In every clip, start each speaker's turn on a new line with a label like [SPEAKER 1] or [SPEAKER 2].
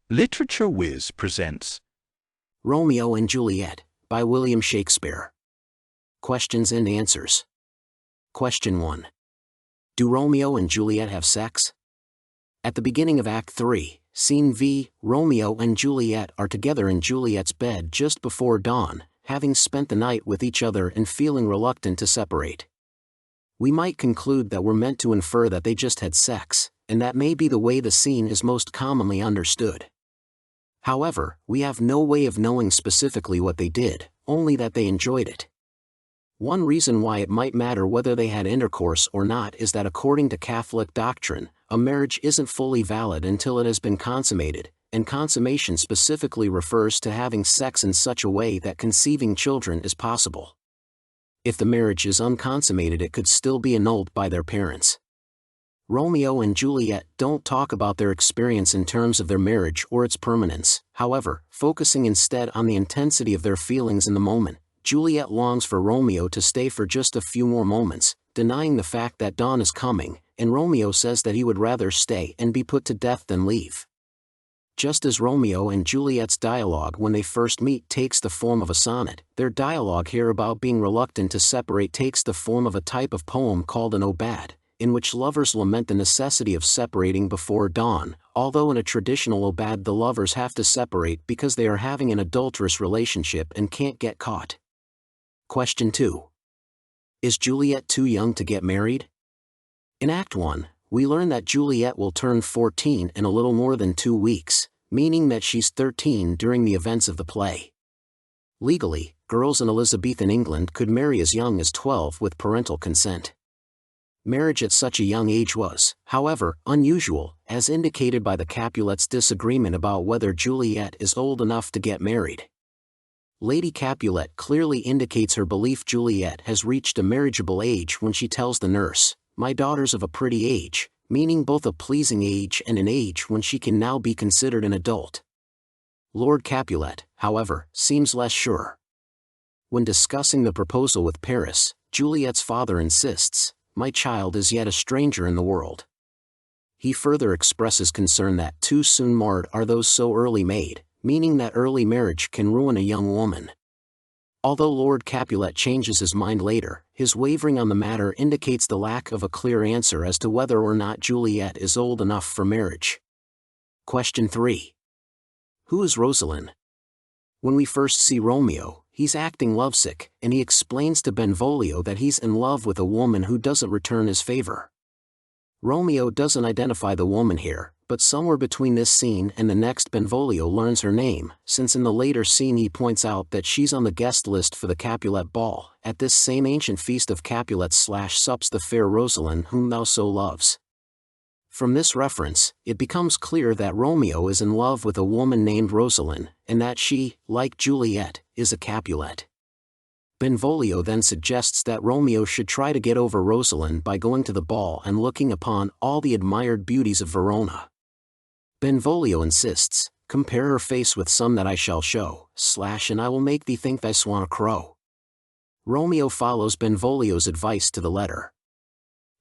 [SPEAKER 1] Literature Whiz presents
[SPEAKER 2] Romeo and Juliet, by William Shakespeare. Questions and Answers. Question 1. Do Romeo and Juliet have sex? At the beginning of Act 3, Scene V, Romeo and Juliet are together in Juliet's bed just before dawn, having spent the night with each other and feeling reluctant to separate. We might conclude that we're meant to infer that they just had sex, and that may be the way the scene is most commonly understood. However, we have no way of knowing specifically what they did, only that they enjoyed it. One reason why it might matter whether they had intercourse or not is that according to Catholic doctrine, a marriage isn't fully valid until it has been consummated, and consummation specifically refers to having sex in such a way that conceiving children is possible. If the marriage is unconsummated, it could still be annulled by their parents. Romeo and Juliet don't talk about their experience in terms of their marriage or its permanence. However, focusing instead on the intensity of their feelings in the moment, Juliet longs for Romeo to stay for just a few more moments, denying the fact that dawn is coming, and Romeo says that he would rather stay and be put to death than leave. Just as Romeo and Juliet's dialogue when they first meet takes the form of a sonnet, their dialogue here about being reluctant to separate takes the form of a type of poem called an obad, in which lovers lament the necessity of separating before dawn, although in a traditional obad the lovers have to separate because they are having an adulterous relationship and can't get caught. Question 2. Is Juliet too young to get married? In Act 1, we learn that Juliet will turn 14 in a little more than 2 weeks, meaning that she's 13 during the events of the play. Legally, girls in Elizabethan England could marry as young as 12 with parental consent. Marriage at such a young age was, however, unusual, as indicated by the Capulets' disagreement about whether Juliet is old enough to get married. Lady Capulet clearly indicates her belief Juliet has reached a marriageable age when she tells the nurse, "My daughter's of a pretty age," meaning both a pleasing age and an age when she can now be considered an adult. Lord Capulet, however, seems less sure. When discussing the proposal with Paris, Juliet's father insists, "My child is yet a stranger in the world." He further expresses concern that too soon marred are those so early made, meaning that early marriage can ruin a young woman. Although Lord Capulet changes his mind later, his wavering on the matter indicates the lack of a clear answer as to whether or not Juliet is old enough for marriage. Question 3. Who is Rosaline? When we first see Romeo, he's acting lovesick, and he explains to Benvolio that he's in love with a woman who doesn't return his favor. Romeo doesn't identify the woman here, but somewhere between this scene and the next Benvolio learns her name, since in the later scene he points out that she's on the guest list for the Capulet ball, at this same ancient feast of Capulets/sups the fair Rosaline whom thou so loves. From this reference, it becomes clear that Romeo is in love with a woman named Rosaline, and that she, like Juliet, is a Capulet. Benvolio then suggests that Romeo should try to get over Rosaline by going to the ball and looking upon all the admired beauties of Verona. Benvolio insists, "Compare her face with some that I shall show, and I will make thee think thy swan a crow." Romeo follows Benvolio's advice to the letter.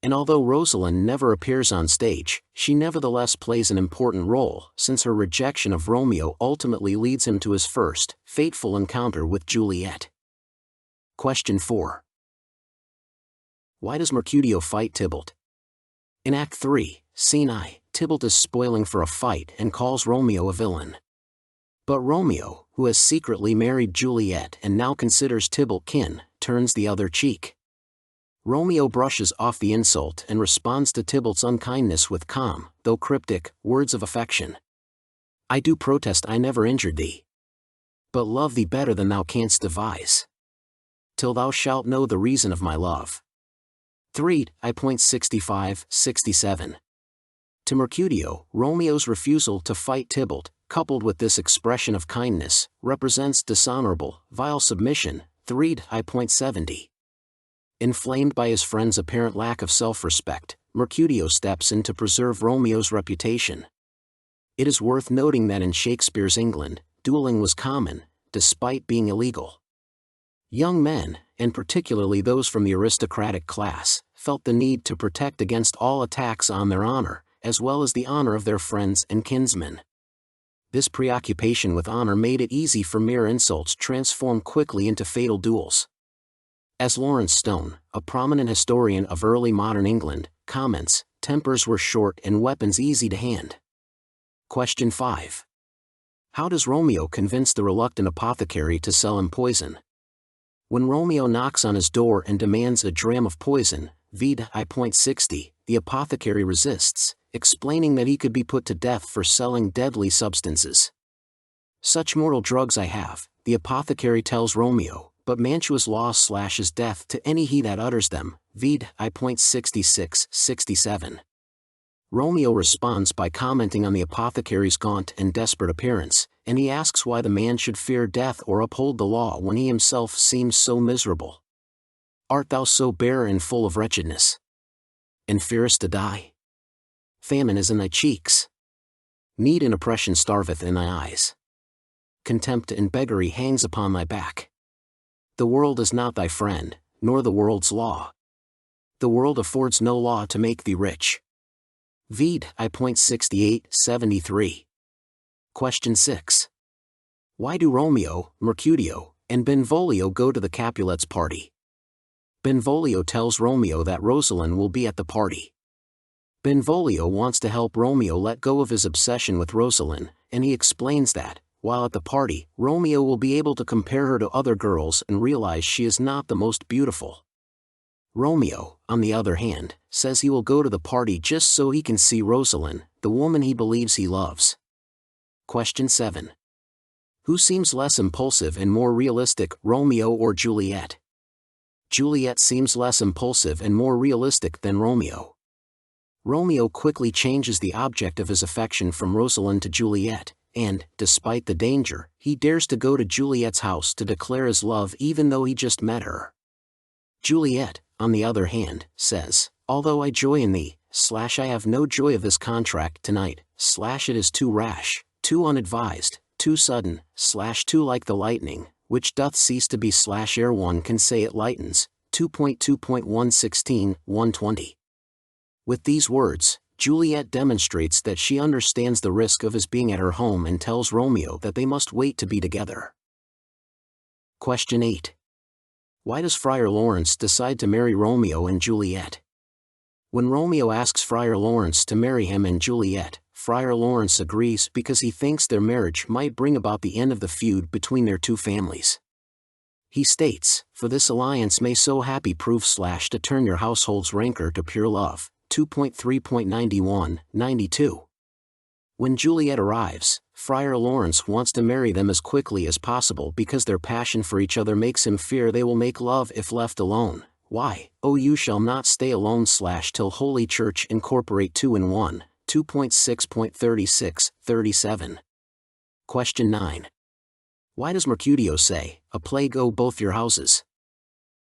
[SPEAKER 2] And although Rosaline never appears on stage, she nevertheless plays an important role, since her rejection of Romeo ultimately leads him to his first, fateful encounter with Juliet. Question 4. Why does Mercutio fight Tybalt? In Act 3, Scene I, Tybalt is spoiling for a fight and calls Romeo a villain. But Romeo, who has secretly married Juliet and now considers Tybalt kin, turns the other cheek. Romeo brushes off the insult and responds to Tybalt's unkindness with calm, though cryptic, words of affection. "I do protest I never injured thee, but love thee better than thou canst devise, till thou shalt know the reason of my love." 3:65-67. To Mercutio, Romeo's refusal to fight Tybalt, coupled with this expression of kindness, represents dishonorable, vile submission. 3:70. Inflamed by his friend's apparent lack of self-respect, Mercutio steps in to preserve Romeo's reputation. It is worth noting that in Shakespeare's England, dueling was common, despite being illegal. Young men, and particularly those from the aristocratic class, felt the need to protect against all attacks on their honor, as well as the honor of their friends and kinsmen. This preoccupation with honor made it easy for mere insults transform quickly into fatal duels. As Lawrence Stone, a prominent historian of early modern England, comments, tempers were short and weapons easy to hand. Question 5. How does Romeo convince the reluctant apothecary to sell him poison? When Romeo knocks on his door and demands a dram of poison, vide I.60, the apothecary resists, explaining that he could be put to death for selling deadly substances. Such mortal drugs I have, the apothecary tells Romeo, but Mantua's law slashes death to any he that utters them, vide I.66-67. Romeo responds by commenting on the apothecary's gaunt and desperate appearance, and he asks why the man should fear death or uphold the law when he himself seems so miserable. Art thou so bare and full of wretchedness? And fearest to die? Famine is in thy cheeks. Need and oppression starveth in thy eyes. Contempt and beggary hangs upon thy back. The world is not thy friend, nor the world's law. The world affords no law to make thee rich. Vide I.68-73. Question 6. Why do Romeo, Mercutio, and Benvolio go to the Capulets' party? Benvolio tells Romeo that Rosaline will be at the party. Benvolio wants to help Romeo let go of his obsession with Rosaline, and he explains that, while at the party, Romeo will be able to compare her to other girls and realize she is not the most beautiful. Romeo, on the other hand, says he will go to the party just so he can see Rosaline, the woman he believes he loves. Question 7. Who seems less impulsive and more realistic, Romeo or Juliet? Juliet seems less impulsive and more realistic than Romeo. Romeo quickly changes the object of his affection from Rosaline to Juliet, and, despite the danger, he dares to go to Juliet's house to declare his love even though he just met her. Juliet, on the other hand, says, although I joy in thee, I have no joy of this contract tonight, it is too rash, too unadvised, too sudden, too like the lightning, which doth cease to be ere one can say it lightens, 2.2.116-120. With these words, Juliet demonstrates that she understands the risk of his being at her home and tells Romeo that they must wait to be together. Question 8. Why does Friar Lawrence decide to marry Romeo and Juliet? When Romeo asks Friar Lawrence to marry him and Juliet, Friar Lawrence agrees because he thinks their marriage might bring about the end of the feud between their two families. He states, for this alliance may so happy prove / to turn your household's rancor to pure love, 2.3.91-92. When Juliet arrives, Friar Lawrence wants to marry them as quickly as possible because their passion for each other makes him fear they will make love if left alone. Why, oh you shall not stay alone / till Holy Church incorporate 2 in 1, 2.6.36-37. Question 9. Why does Mercutio say, a plague o' both your houses?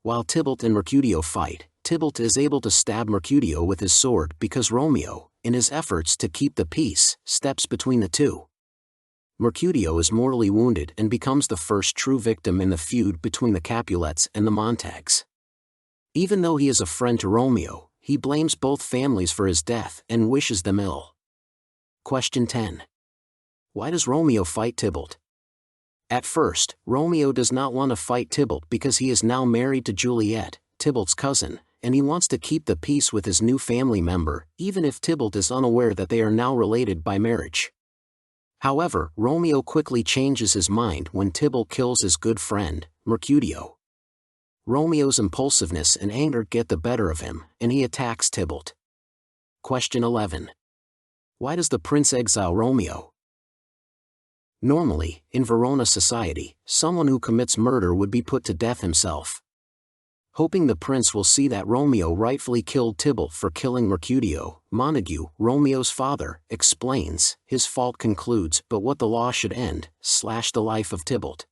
[SPEAKER 2] While Tybalt and Mercutio fight, Tybalt is able to stab Mercutio with his sword because Romeo, in his efforts to keep the peace, steps between the two. Mercutio is mortally wounded and becomes the first true victim in the feud between the Capulets and the Montagues. Even though he is a friend to Romeo, he blames both families for his death and wishes them ill. Question 10. Why does Romeo fight Tybalt? At first, Romeo does not want to fight Tybalt because he is now married to Juliet, Tybalt's cousin, and he wants to keep the peace with his new family member, even if Tybalt is unaware that they are now related by marriage. However, Romeo quickly changes his mind when Tybalt kills his good friend, Mercutio. Romeo's impulsiveness and anger get the better of him, and he attacks Tybalt. Question 11. Why does the prince exile Romeo? Normally, in Verona society, someone who commits murder would be put to death himself. Hoping the prince will see that Romeo rightfully killed Tybalt for killing Mercutio, Montague, Romeo's father, explains, his fault concludes but what the law should end, / the life of Tybalt.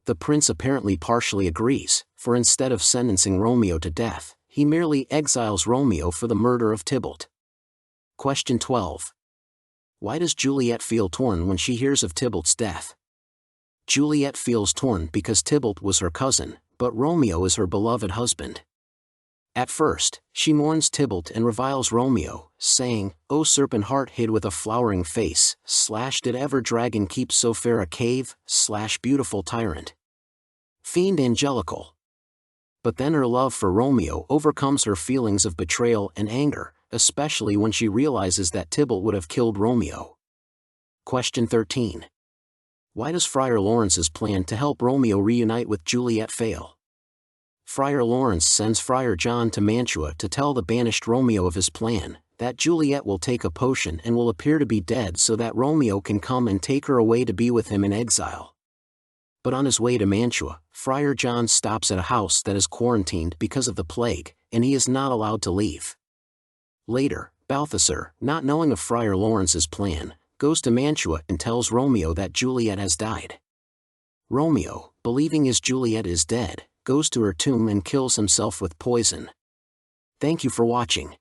[SPEAKER 2] The prince apparently partially agrees, for instead of sentencing Romeo to death, he merely exiles Romeo for the murder of Tybalt. Question 12. Why does Juliet feel torn when she hears of Tybalt's death? Juliet feels torn because Tybalt was her cousin, but Romeo is her beloved husband. At first, she mourns Tybalt and reviles Romeo, saying, "O serpent heart hid with a flowering face, did ever dragon keep so fair a cave, beautiful tyrant. Fiend angelical." But then her love for Romeo overcomes her feelings of betrayal and anger, especially when she realizes that Tybalt would have killed Romeo. Question 13. Why does Friar Lawrence's plan to help Romeo reunite with Juliet fail? Friar Lawrence sends Friar John to Mantua to tell the banished Romeo of his plan, that Juliet will take a potion and will appear to be dead so that Romeo can come and take her away to be with him in exile. But on his way to Mantua, Friar John stops at a house that is quarantined because of the plague, and he is not allowed to leave. Later, Balthasar, not knowing of Friar Lawrence's plan, goes to Mantua and tells Romeo that Juliet has died. Romeo, believing his Juliet is dead, goes to her tomb and kills himself with poison. Thank you for watching.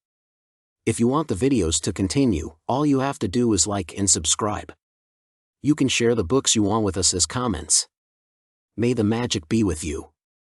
[SPEAKER 2] If you want the videos to continue, all you have to do is like and subscribe. You can share the books you want with us as comments. May the magic be with you.